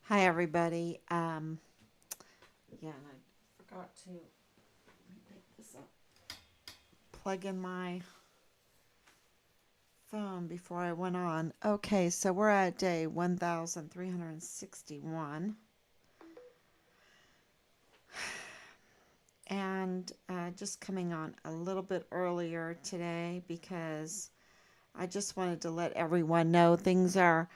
Hi, everybody. Yeah, and I forgot to let me pick this up. Plug in my phone before I went on. Okay, so we're at day 1361, and just coming on a little bit earlier today because I just wanted to let everyone know things are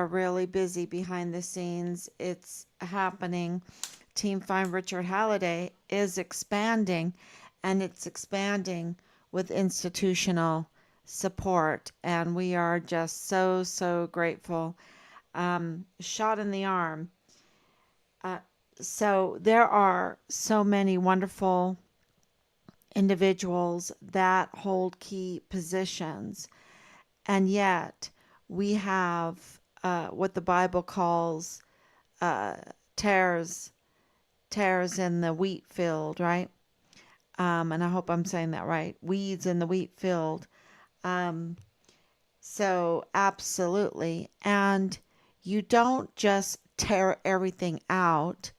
really busy behind the scenes. It's happening. Team Find Richard Halliday is expanding, and it's expanding with institutional support. And we are just so grateful. Shot in the arm. Uh, so there are so many wonderful individuals that hold key positions, and yet we have what the Bible calls uh, tares tares in the wheat field, right? And I hope I'm saying that right. Weeds in the wheat field. Um, so absolutely, and you don't just tear everything out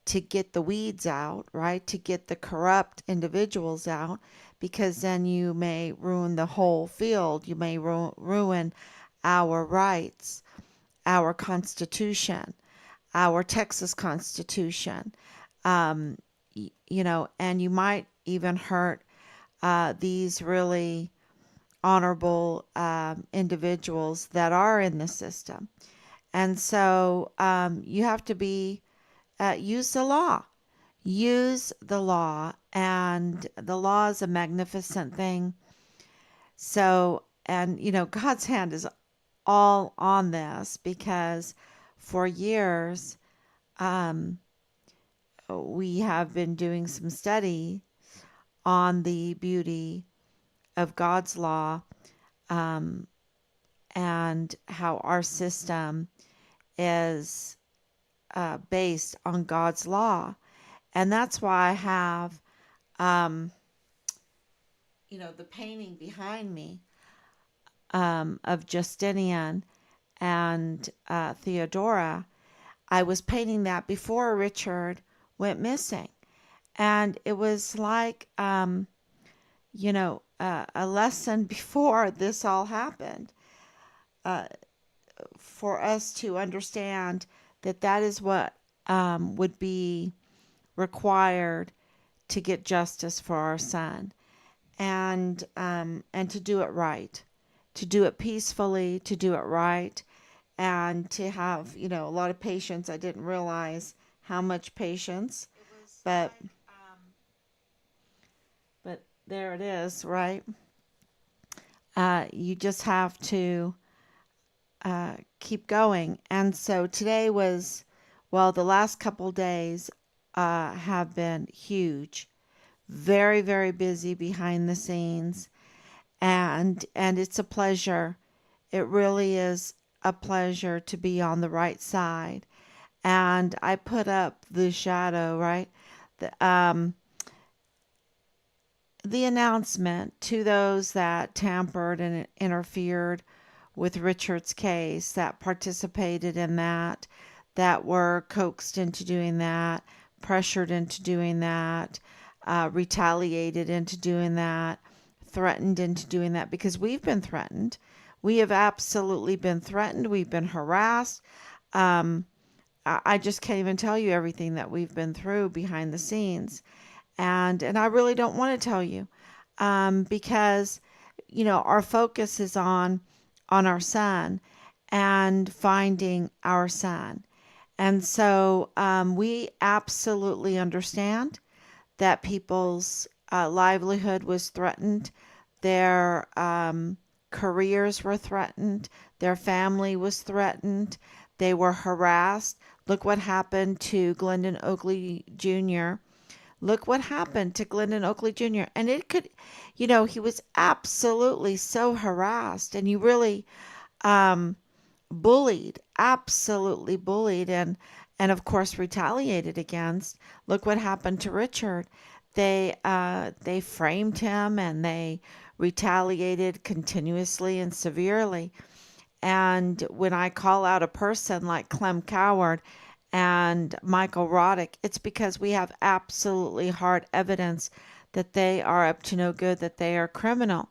to get the weeds out, right? To get the corrupt individuals out, because then you may ruin the whole field. You may ruin our rights, our Constitution, our Texas Constitution, um, and you might even hurt these really honorable individuals that are in the system. And so you have to use the law. Use the law, and the law is a magnificent thing. So, and God's hand is all on this because for years, um, we have been doing some study on the beauty of God's law, um, and how our system is based on God's law. And that's why I have, um, the painting behind me of Justinian and Theodora. I was painting that before Richard went missing. And it was like, a lesson before this all happened, uh, for us to understand that that is what would be required to get justice for our son, and to do it right, to do it peacefully, to do it right, and to have a lot of patience. I didn't realize how much patience, but but there it is, right? You just have to keep going. And so today was, well, the last couple days have been huge, very busy behind the scenes, and it's a pleasure. It really is a pleasure to be on the right side. And I put up the shadow, right? The, the announcement to those that tampered and interfered with Richard's case, that participated in that were coaxed into doing that, pressured into doing that, retaliated into doing that, threatened into doing that, because we've been threatened. We have absolutely been threatened. We've been harassed. Um, I just can't even tell you everything that we've been through behind the scenes, and I really don't want to tell you, because our focus is on our son and finding our son. And so we absolutely understand that people's livelihood was threatened, their careers were threatened, their family was threatened, they were harassed. Look what happened to Glendon Oakley Jr. Look what happened to Glendon Oakley Jr. And it could, he was absolutely so harassed, and you really um, bullied, absolutely bullied, and of course retaliated against. Look what happened to Richard. They framed him, and they retaliated continuously and severely. And when I call out a person like Clem Coward and Michael Roddick, it's because we have absolutely hard evidence that they are up to no good, that they are criminal.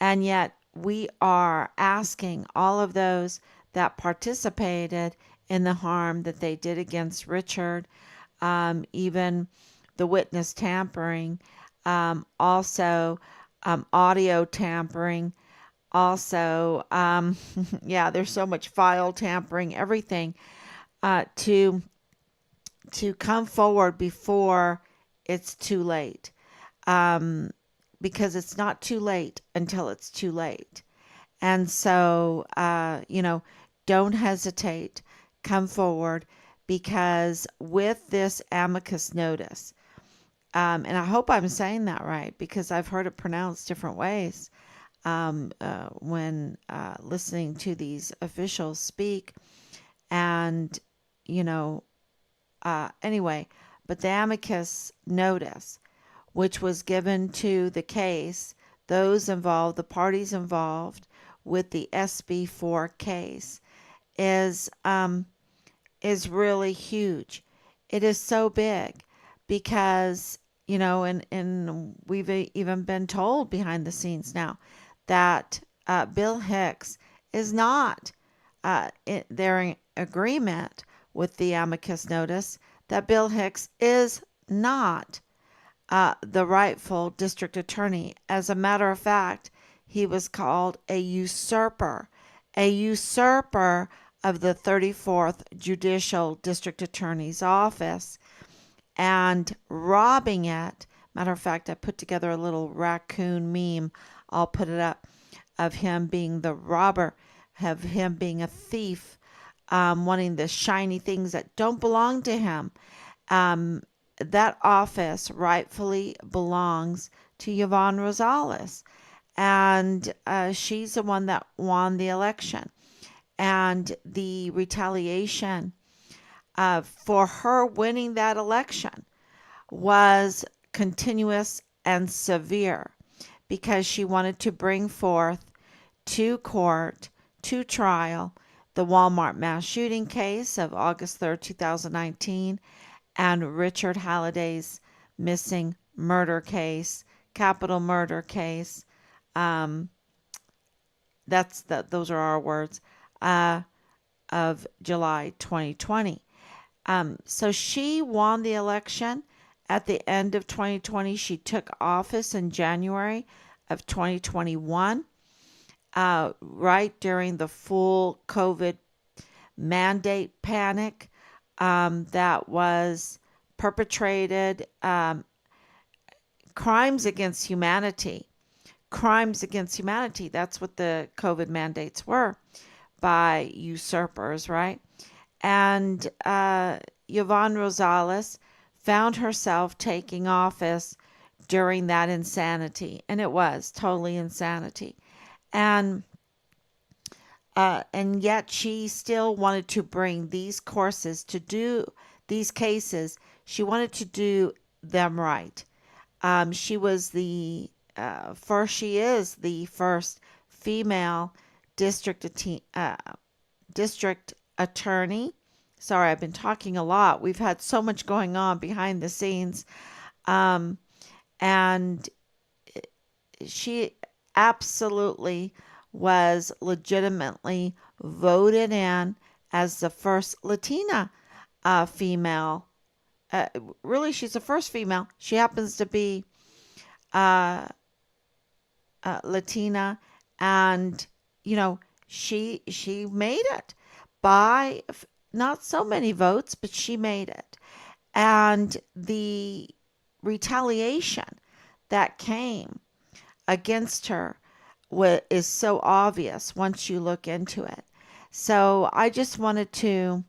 And yet we are asking all of those that participated in the harm that they did against Richard, even the witness tampering, also audio tampering, also, yeah, there's so much file tampering, everything, to come forward before it's too late, um, because it's not too late until it's too late. And so, don't hesitate, come forward, because with this amicus notice, and I hope I'm saying that right because I've heard it pronounced different ways when listening to these officials speak. And, you know, anyway, but the amicus notice, which was given to the case, those involved, the parties involved with the SB4 case, is really huge. It is so big because, and we've even been told behind the scenes now that Bill Hicks is not they're in agreement with the amicus notice that Bill Hicks is not the rightful district attorney. As a matter of fact, he was called a usurper of the 34th Judicial District Attorney's Office and robbing it. Matter of fact, I put together a little raccoon meme. I'll put it up of him being the robber, of him being a thief, wanting the shiny things that don't belong to him. That office rightfully belongs to Yvonne Rosales, and she's the one that won the election. And the retaliation for her winning that election was continuous and severe because she wanted to bring forth to court, to trial, the Walmart mass shooting case of August 3rd, 2019, and Richard Halliday's missing murder case, capital murder case. Um, those are our words, of July 2020. So she won the election at the end of 2020. She took office in January of 2021, right during the full COVID mandate panic that was perpetrated, crimes against humanity. Crimes against humanity. That's what the COVID mandates were by usurpers, right? And Yvonne Rosales found herself taking office during that insanity, and it was totally insanity. And yet she still wanted to bring these courses to do these cases. She wanted to do them right. She was the first. She is the first female district attorney. Sorry, I've been talking a lot. We've had so much going on behind the scenes. And she absolutely was legitimately voted in as the first Latina female. Really, she's the first female. She happens to be Latina, and she made it by not so many votes, but she made it. And the retaliation that came against her is so obvious once you look into it. So I just wanted to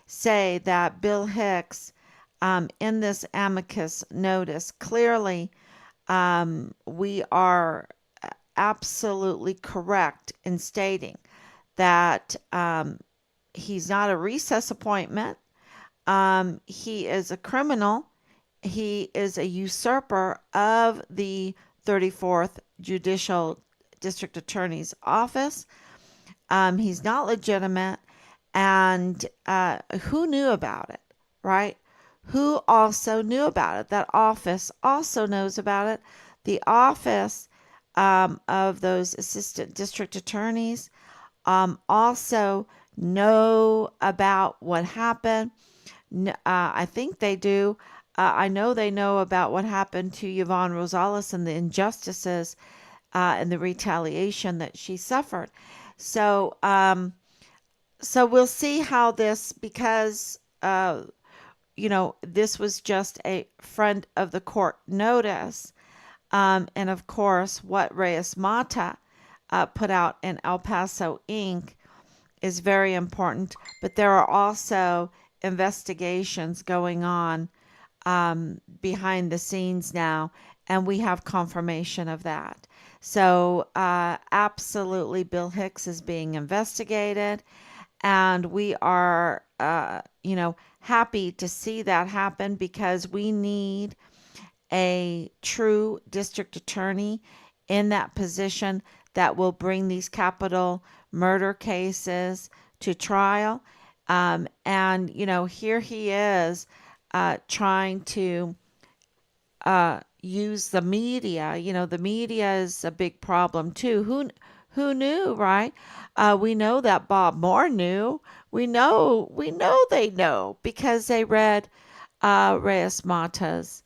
say that Bill Hicks, in this amicus notice, clearly we are absolutely correct in stating that he's not a recess appointment. He is a criminal. He is a usurper of the 34th Judicial District Attorney's Office. He's not legitimate. And who knew about it, right? Who also knew about it? That office also knows about it. The office of those assistant district attorneys also know about what happened. I think they do. I know they know about what happened to Yvonne Rosales and the injustices and the retaliation that she suffered. So, so we'll see how this, because this was just a friend of the court notice, and of course, what Reyes Mata put out in El Paso Inc. is very important. But there are also investigations going on behind the scenes now, and we have confirmation of that. So, absolutely, Bill Hicks is being investigated, and we are, happy to see that happen because we need a true district attorney in that position that will bring these capital murder cases to trial. And, here he is trying to use the media. The media is a big problem too. Who knew, right? We know that Bob Moore knew. We know they know because they read Reyes Mata's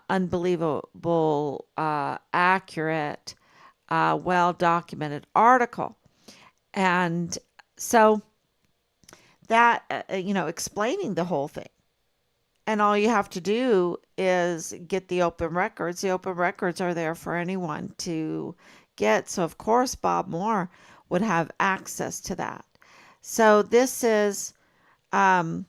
unbelievable, accurate, well documented article. And so that, explaining the whole thing. And all you have to do is get the open records. The open records are there for anyone to get. So, of course, Bob Moore would have access to that. So, this is, um,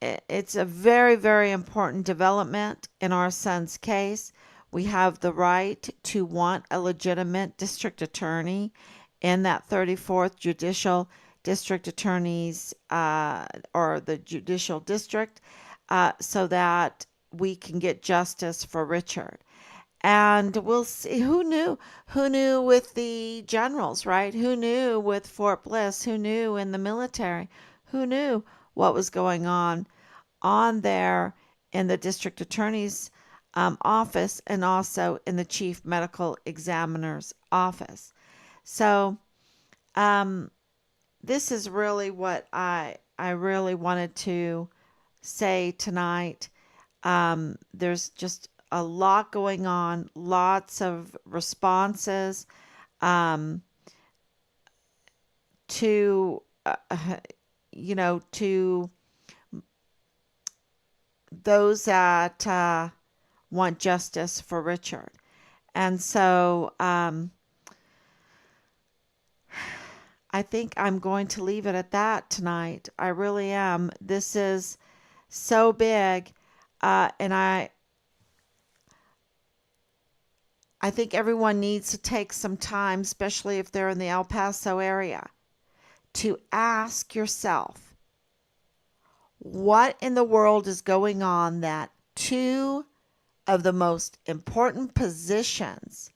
it's a very, very important development in our son's case. We have the right to want a legitimate district attorney in that 34th Judicial District Attorney's or the Judicial District so that we can get justice for Richard. And we'll see. Who knew with the generals, right? Who knew with Fort Bliss? Who knew in the military? Who knew what was going on there in the district attorney's office and also in the chief medical examiner's office? So, um, this is really what I really wanted to say tonight. There's just a lot going on, lots of responses um, to to those that want justice for Richard. And so I think I'm going to leave it at that tonight. I really am. This is so big, and I think everyone needs to take some time, especially if they're in the El Paso area, to ask yourself what in the world is going on that two of the most important positions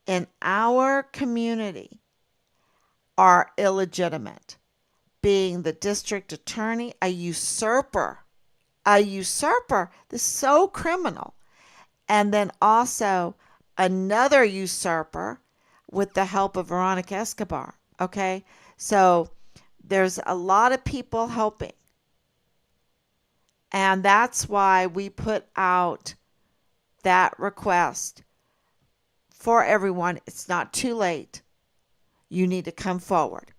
in our community are illegitimate, being the district attorney, a usurper. This is so criminal. And then also another usurper with the help of Veronica Escobar. Okay? So there's a lot of people helping. And that's why we put out that request for everyone. It's not too late. You need to come forward.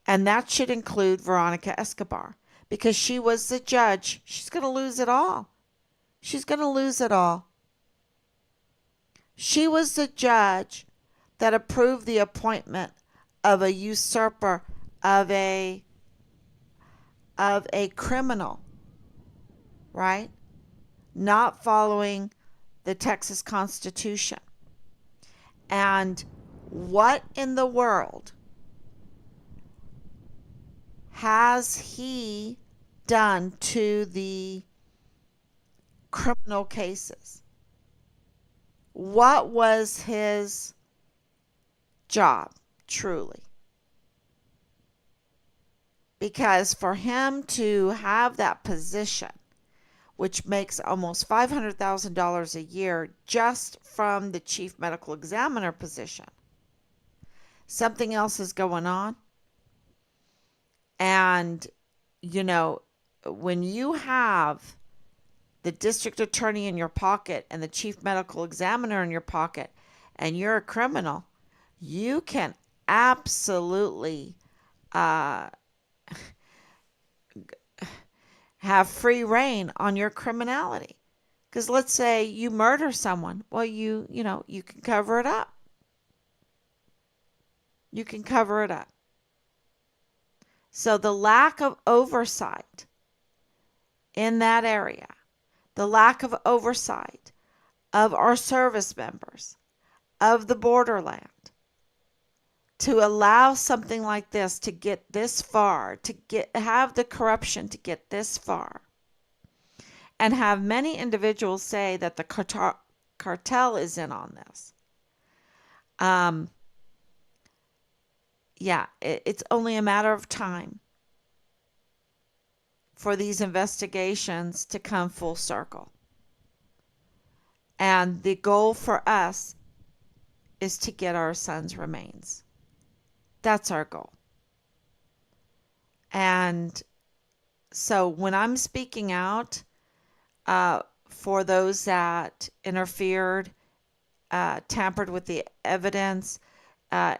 And that should include Veronica Escobar because she was the judge. She's going to lose it all. She's going to lose it all. She was the judge that approved the appointment of a usurper, of a criminal, right? Not following the Texas Constitution. And what in the world has he done to the criminal cases? What was his job, truly? Because for him to have that position, which makes almost $500,000 a year just from the chief medical examiner position, something else is going on. And, you know, when you have the district attorney in your pocket and the chief medical examiner in your pocket, and you're a criminal, you can absolutely uh, have free reign on your criminality. Because let's say you murder someone, well, you can cover it up. You can cover it up. So the lack of oversight in that area, the lack of oversight of our service members, of the borderland, to allow something like this to get this far, have the corruption to get this far, and have many individuals say that the cartel is in on this. Yeah, it's only a matter of time for these investigations to come full circle. And the goal for us is to get our son's remains. That's our goal. And so when I'm speaking out for those that interfered, tampered with the evidence,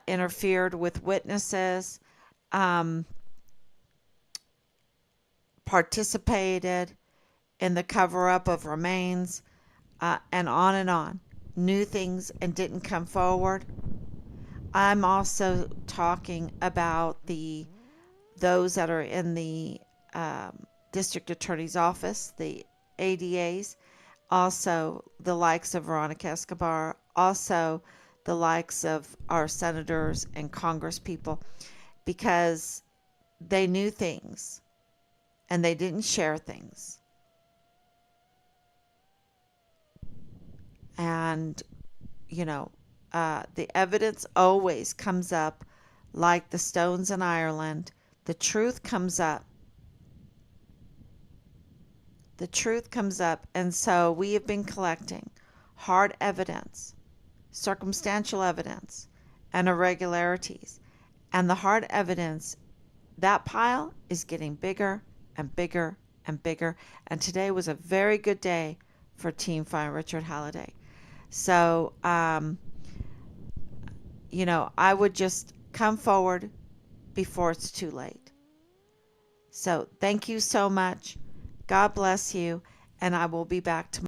interfered with witnesses, participated in the cover-up of remains, and on, knew things and didn't come forward. I'm also talking about those that are in the district attorney's office, the ADAs, also the likes of Veronica Escobar, also the likes of our senators and congresspeople, because they knew things and they didn't share things. And, the evidence always comes up like the stones in Ireland. The truth comes up. The truth comes up. And so we have been collecting hard evidence, circumstantial evidence, and irregularities. And the hard evidence, that pile is getting bigger and bigger and bigger. And today was a very good day for Team Find Richard Halliday. So, I would just come forward before it's too late. So thank you so much. God bless you. And I will be back tomorrow.